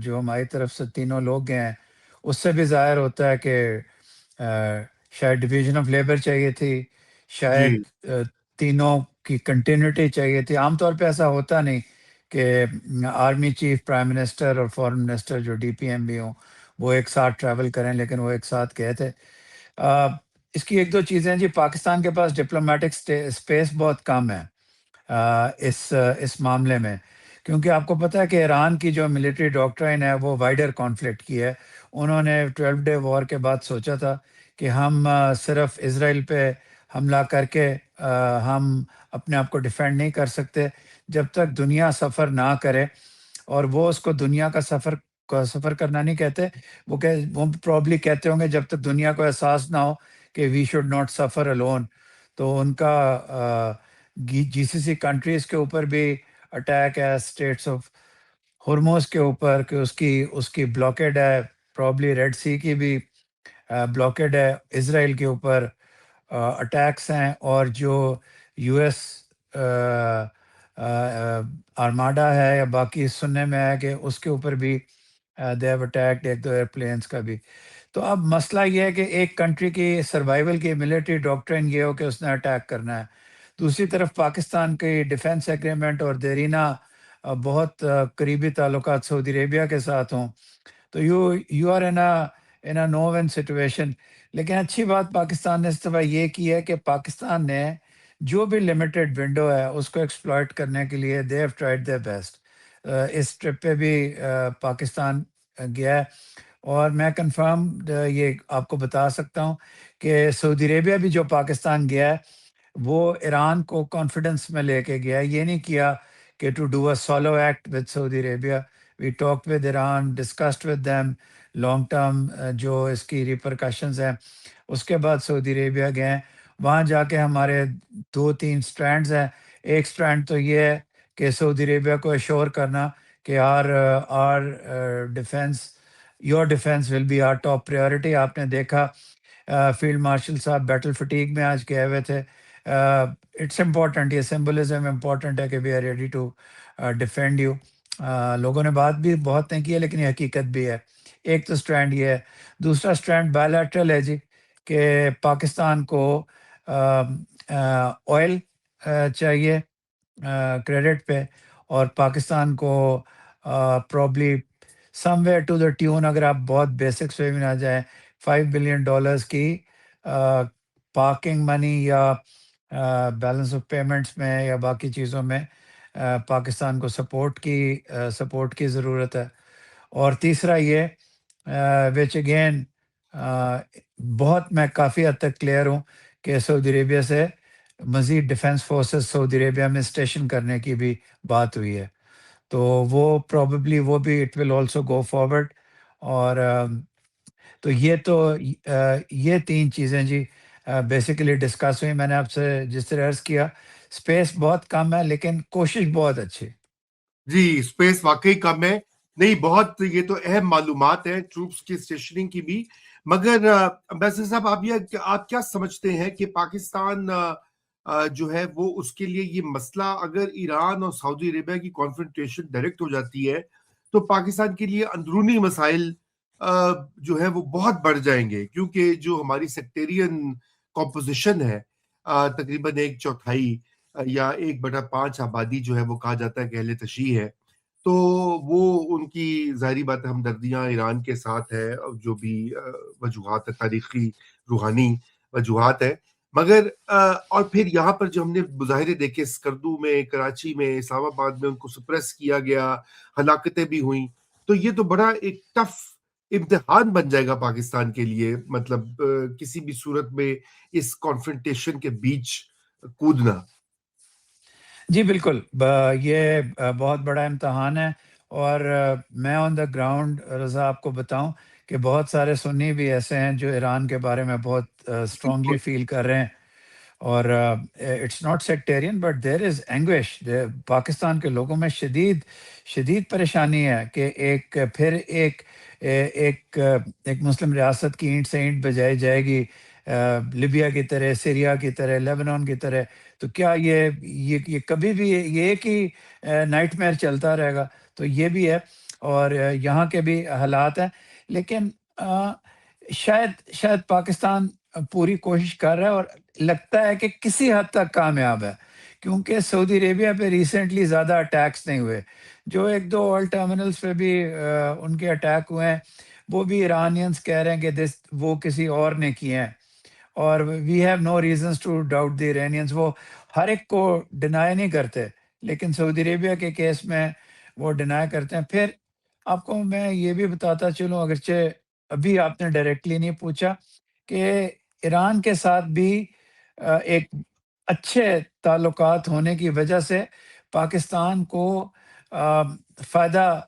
جو ہماری طرف سے تینوں لوگ گئے ہیں، اس سے بھی ظاہر ہوتا ہے کہ شاید ڈویژن آف لیبر چاہیے تھی، شاید جی تینوں کی کنٹینیوٹی چاہیے تھی. عام طور پہ ایسا ہوتا نہیں کہ آرمی چیف، پرائم منسٹر اور فورن منسٹر جو ڈی پی ایم بھی ہوں وہ ایک ساتھ ٹریول کریں، لیکن وہ ایک ساتھ گئے تھے. اس کی ایک دو چیزیں جی، پاکستان کے پاس ڈپلومیٹک اسپیس بہت کم ہے اس معاملے میں، کیونکہ آپ کو پتہ ہے کہ ایران کی جو ملٹری ڈاکٹرائن ہے وہ وائڈر کانفلکٹ کی ہے. انہوں نے 12 ڈے وار کے بعد سوچا تھا کہ ہم صرف اسرائیل پہ حملہ کر کے ہم اپنے آپ کو ڈیفینڈ نہیں کر سکتے جب تک دنیا سفر نہ کرے. اور وہ اس کو دنیا کا سفر کرنا نہیں کہتے، وہ پرابلی کہتے ہوں گے جب تک دنیا کو احساس نہ ہو کہ we should not suffer alone. تو ان کا جی سی سی کنٹریز کے اوپر بھی اٹیک ہے، اسٹیٹس آف ہرموز کے اوپر کہ اس کی بلاکیڈ ہے، پرابلی ریڈ سی کی بھی بلاکیڈ ہے، اسرائیل کے اوپر اٹیکس ہیں، اور جو یو ایس آرماڈا ہے یا باقی سننے میں ہے کہ اس کے اوپر بھی دے ہیو اٹیکڈ ایک دو ایئرپلینس کا بھی. تو اب مسئلہ یہ ہے کہ ایک کنٹری کی سروائیول کی ملٹری ڈاکٹرن یہ ہو کہ اس نے اٹیک کرنا ہے، دوسری طرف پاکستان کی ڈیفنس ایگریمنٹ اور دیرینہ بہت قریبی تعلقات سعودی عربیہ کے ساتھ ہوں، تو you are in no win situation. لیکن اچھی بات پاکستان نے اس دفعہ یہ کی ہے کہ پاکستان نے جو بھی لمیٹڈ ونڈو ہے اس کو ایکسپلائٹ کرنے کے لیے they have tried their best. اس ٹرپ پہ بھی پاکستان گیا ہے، اور میں کنفرم یہ آپ کو بتا سکتا ہوں کہ سعودی عربیہ بھی جو پاکستان گیا ہے وہ ایران کو کانفیڈنس میں لے کے گیا. یہ نہیں کیا کہ to do a solo act with Saudi Arabia. We talk with Iran, discussed with them long term جو اس کی ریپرکشنز ہیں. اس کے بعد سعودی عربیہ گئے، وہاں جا کے ہمارے 2-3 سٹرینڈز ہیں. ایک سٹرینڈ تو یہ ہے کہ سعودی عربیہ کو ایشور کرنا کہ our defence, your defence will be our top priority. آپ نے دیکھا فیلڈ مارشل صاحب بیٹل فٹیگ میں آج گئے ہوئے تھے. اٹس امپورٹنٹ، یہ سمبلزم امپورٹنٹ ہے کہ we are ready to defend you. لوگوں نے بات بھی بہت نہیں کی ہے لیکن یہ حقیقت بھی ہے. ایک تو سٹرینڈ یہ ہے. دوسرا سٹرینڈ بائیلیٹرل ہے جی، کہ پاکستان کو آئل چاہیے کریڈٹ پہ، اور پاکستان کو probably somewhere to the tune, اگر آپ بہت بیسکس وے میں نہ جائیں، $5 بلین کی پارکنگ منی یا بیلنس آف پیمنٹس میں یا باقی چیزوں میں پاکستان کو سپورٹ کی ضرورت ہے. اور تیسرا یہ وچ اگین بہت میں کافی حد تک کلیئر ہوں کہ سعودی عربیہ سے مزید ڈیفنس فورسز سعودی عربیہ میں اسٹیشن کرنے کی بھی بات ہوئی ہے. تو وہ پروبیبلی وہ بھی it will also go forward. اور تو یہ 3 چیزیں جی بیسیکلی ڈسکس ہوئی. میں نے آپ سے جس طرح عرض کیا اسپیس بہت کم ہے لیکن کوشش بہت اچھی. جی اسپیس واقعی کم ہے. نہیں بہت، یہ تو اہم معلومات ہیں ٹروپس کی اسٹیشننگ کی بھی. مگر امبیسڈر صاحب آپ کیا سمجھتے ہیں کہ پاکستان جو ہے وہ اس کے لیے یہ مسئلہ، اگر ایران اور سعودی عربیہ کی کانفرنٹیشن ڈائریکٹ ہو جاتی ہے تو پاکستان کے لیے اندرونی مسائل جو ہے وہ بہت بڑھ جائیں گے، کیونکہ جو ہماری سیکٹیرین کمپوزیشن ہے، تقریباً 1/4 یا 1/5 آبادی جو ہے وہ کہا جاتا ہے کہ اہل تشیع ہے، تو وہ ان کی ظاہری بات ہے ہمدردیاں ایران کے ساتھ ہے، جو بھی وجوہات ہے، تاریخی روحانی وجوہات ہے. مگر اور پھر یہاں پر جو ہم نے مظاہرے دیکھے اسکردو میں، کراچی میں، اسلام آباد میں، ان کو سپریس کیا گیا، ہلاکتیں بھی ہوئیں، تو یہ تو بڑا ایک ٹف امتحان بن جائے گا پاکستان کے لیے، مطلب کسی بھی صورت میں اس کانفرنٹیشن کے بیچ کودنا. جی بالکل، یہ بہت بڑا امتحان ہے. اور میں آن دا گراؤنڈ رضا آپ کو بتاؤں کہ بہت سارے سنی بھی ایسے ہیں جو ایران کے بارے میں بہت اسٹرانگلی فیل کر رہے ہیں. اور it's not sectarian but there is اینگوش. پاکستان کے لوگوں میں شدید پریشانی ہے کہ ایک مسلم ریاست کی اینٹ سے اینٹ بجائی جائے گی، لیبیا کی طرح، سیریا کی طرح، لیبنان کی طرح. تو کیا یہ کبھی بھی یہ ایک ہی نائٹ میئر چلتا رہے گا؟ تو یہ بھی ہے. اور یہاں کے بھی حالات ہیں، لیکن شاید پاکستان پوری کوشش کر رہا ہے اور لگتا ہے کہ کسی حد تک کامیاب ہے، کیونکہ سعودی عربیہ پہ ریسنٹلی زیادہ اٹیکس نہیں ہوئے، جو ایک دو آئل ٹرمینلز پہ بھی ان کے اٹیک ہوئے ہیں، وہ بھی ایرانینز کہہ رہے ہیں کہ وہ کسی اور نے کیے ہیں، اور we have no reasons to doubt the Iranians, وہ ہر ایک کو ڈینائی نہیں کرتے، لیکن سعودی عربیہ کے کیس میں وہ ڈینائی کرتے ہیں۔ پھر آپ کو میں یہ بھی بتاتا چلوں، اگرچہ ابھی آپ نے ڈائریکٹلی نہیں پوچھا، کہ ایران کے ساتھ بھی ایک اچھے تعلقات ہونے کی وجہ سے پاکستان کو آ، فائدہ،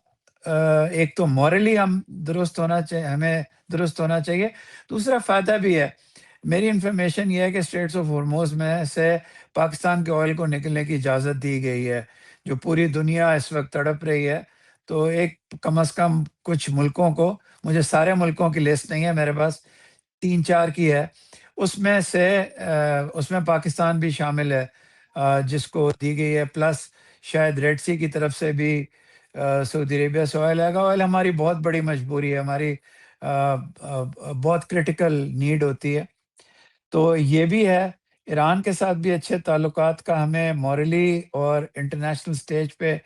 ایک تو مورلی ہم درست ہونا چاہیے، ہمیں درست ہونا چاہیے، دوسرا فائدہ بھی ہے۔ میری انفارمیشن یہ ہے کہ اسٹریٹس آف ہرموز میں سے پاکستان کے آئل کو نکلنے کی اجازت دی گئی ہے، جو پوری دنیا اس وقت تڑپ رہی ہے، تو ایک کم از کم کچھ ملکوں کو، مجھے سارے ملکوں کی لسٹ نہیں ہے میرے پاس، 3 4 کی ہے، اس میں سے اس میں پاکستان بھی شامل ہے، جس کو دی گئی ہے، پلس شاید ریڈ سی کی طرف سے بھی سعودی عربیہ سے آئل آئے گا۔ آئل ہماری بہت بڑی مجبوری ہے، ہماری بہت کرٹیکل نیڈ ہوتی ہے، تو یہ بھی ہے۔ ایران کے ساتھ بھی اچھے تعلقات کا ہمیں مورلی اور انٹرنیشنل سٹیج پہ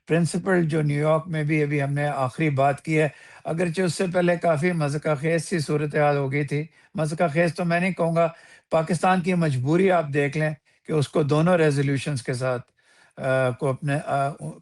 پرنسپل، جو نیو یارک میں بھی ابھی ہم نے آخری بات کی ہے، اگرچہ اس سے پہلے کافی مضحکہ خیز سی صورتحال ہو گئی تھی، مضحکہ خیز تو میں نہیں کہوں گا، پاکستان کی مجبوری آپ دیکھ لیں کہ اس کو دونوں ریزولوشنز کے ساتھ کو اپنے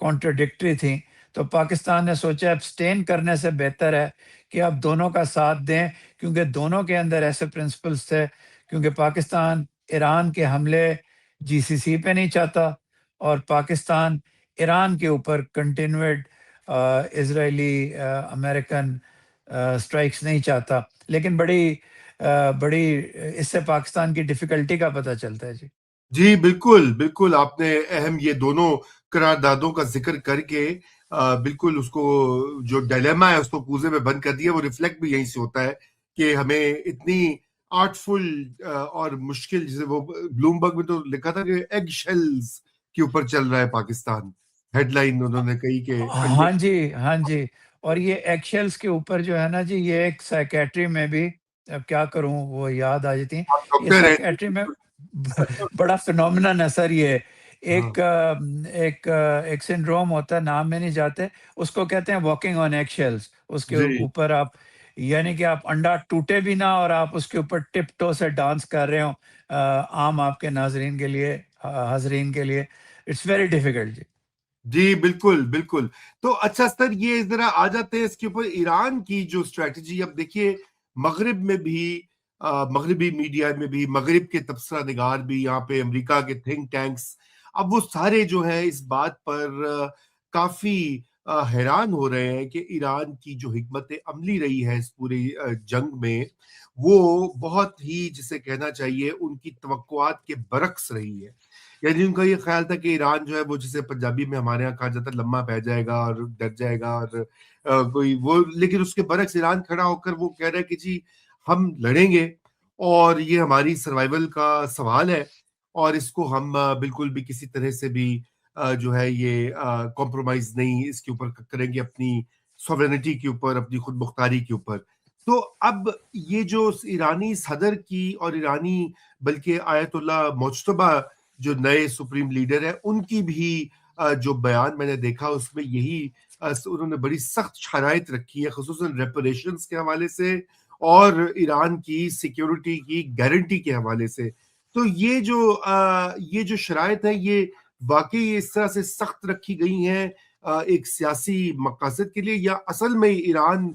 کانٹرڈکٹری تھیں، تو پاکستان نے سوچا ابسٹین کرنے سے بہتر ہے کہ آپ دونوں کا ساتھ دیں، کیونکہ دونوں کے اندر ایسے پرنسپلز تھے، کیونکہ پاکستان ایران کے حملے جی سی سی پہ نہیں چاہتا، اور پاکستان ایران کے اوپر کنٹینوڈ اسرائیلی امریکن اسٹرائکس نہیں چاہتا، لیکن بڑی اس سے پاکستان کی ڈیفیکلٹی کا پتہ چلتا ہے جی۔ جی بالکل بالکل، آپ نے اہم یہ دونوں قراردادوں کا ذکر کر کے بالکل اس کو جو ڈائلیما ہے اس کو کوزے میں بند کر دیا، وہ ریفلیکٹ بھی یہیں سے ہوتا ہے کہ ہمیں اتنی آرٹفل اور مشکل، جسے وہ بلومبرگ میں تو لکھا تھا کہ ایگ شیلز کے اوپر چل رہا ہے پاکستان، ہیڈ لائن انہوں نے کہی کہ انڈے۔ ہاں جی، ہاں جی، اور یہ ایگ شیلز کے اوپر جو ہے نا جی، یہ ایک سائیکیٹری میں بھی، اب کیا کروں وہ یاد آ جاتی ہیں، آپ یہ ڈاکٹر ہیں سائیکیٹری میں بڑا فینومینن ہے سر، یہ ہاں ایک سنڈروم ہوتا ہے، نام میں نہیں جاتے، اس کو کہتے ہیں واکنگ آن ایگ شیلز، اس کے جی اوپر آپ، یعنی کہ آپ انڈا ٹوٹے بھی نہ اور آپ اس کے اوپر ٹپ ٹو سے ڈانس کر رہے ہوں، عام آپ کے ناظرین کے لیے، حاضرین کے لیے، اٹس ویری ڈیفیکلٹ جی۔ جی بالکل بالکل۔ تو اچھا سر، یہ ذرا آ جاتے ہیں اس کے اوپر ایران کی جو اسٹریٹجی، اب دیکھیے مغرب میں بھی، مغربی میڈیا میں بھی، مغرب کے تبصرہ نگار بھی، یہاں پہ امریکہ کے تھنک ٹینکس، اب وہ سارے جو ہیں اس بات پر کافی حیران ہو رہے ہیں کہ ایران کی جو حکمت عملی رہی ہے اس پوری جنگ میں، وہ بہت ہی، جسے کہنا چاہیے، ان کی توقعات کے برعکس رہی ہے۔ یعنی ان کا یہ خیال تھا کہ ایران جو ہے وہ، جسے پنجابی میں ہمارے یہاں کہا جاتا ہے، لمحہ بہ جائے گا اور ڈر جائے گا، اور کوئی وہ، لیکن اس کے برعکس ایران کھڑا ہو کر وہ کہہ رہا ہے کہ جی ہم لڑیں گے، اور یہ ہماری سروائیول کا سوال ہے، اور اس کو ہم بالکل بھی کسی طرح سے بھی جو ہے یہ کمپرومائز نہیں اس کے اوپر کریں گے، اپنی سوورنٹی کے اوپر، اپنی خود مختاری کے اوپر۔ تو اب یہ جو ایرانی صدر کی اور ایرانی، بلکہ آیت اللہ مجتبی جو نئے سپریم لیڈر ہیں، ان کی بھی جو بیان میں نے دیکھا، اس میں یہی انہوں نے بڑی سخت شرائط رکھی ہے، خصوصاً ریپریشنز کے حوالے سے اور ایران کی سیکیورٹی کی گارنٹی کے حوالے سے۔ تو یہ جو شرائط ہیں، یہ واقعی اس طرح سے سخت رکھی گئی ہیں ایک سیاسی مقاصد کے لیے، یا اصل میں ایران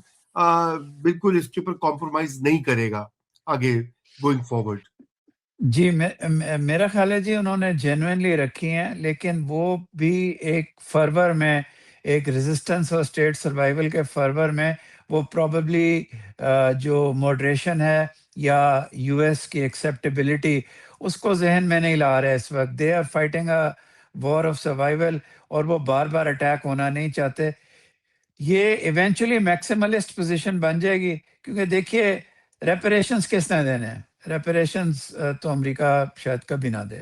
بالکل اس کے اوپر کمپرومائز نہیں کرے گا آگے گوئنگ فارورڈ؟ جی، میرا خیال ہے جی انہوں نے جینوئنلی رکھی ہیں، لیکن وہ بھی ایک فرور میں، ایک ریزسٹنس اور اسٹیٹ سروائیول کے فرور میں، وہ پروبیبلی جو موڈریشن ہے یا یو ایس کی ایکسیپٹیبلٹی، اس کو ذہن میں نہیں لا رہے اس وقت، they are fighting a war of survival, اور وہ بار بار اٹیک ہونا نہیں چاہتے۔ یہ ایونچولی میکسیملسٹ پوزیشن بن جائے گی، کیونکہ دیکھیے ریپریشنز کس نے دینے ہیں؟ ریپریشنز تو امریکہ شاید کبھی نہ دے،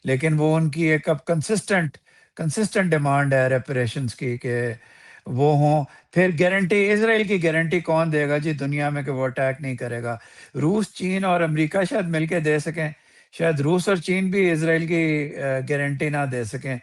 لیکن وہ ان کی ایک اب کنسسٹنٹ کنسسٹنٹ ڈیمانڈ ہے ریپریشنس کی کہ وہ ہوں. پھر گارنٹی اسرائیل کی گارنٹی کون دے گا جی دنیا میں کہ وہ اٹیک نہیں کرے گا؟ روس، چین اور امریکہ شاید مل کے دے سکیں، شاید روس اور چین بھی اسرائیل کی گارنٹی نہ دے سکیں.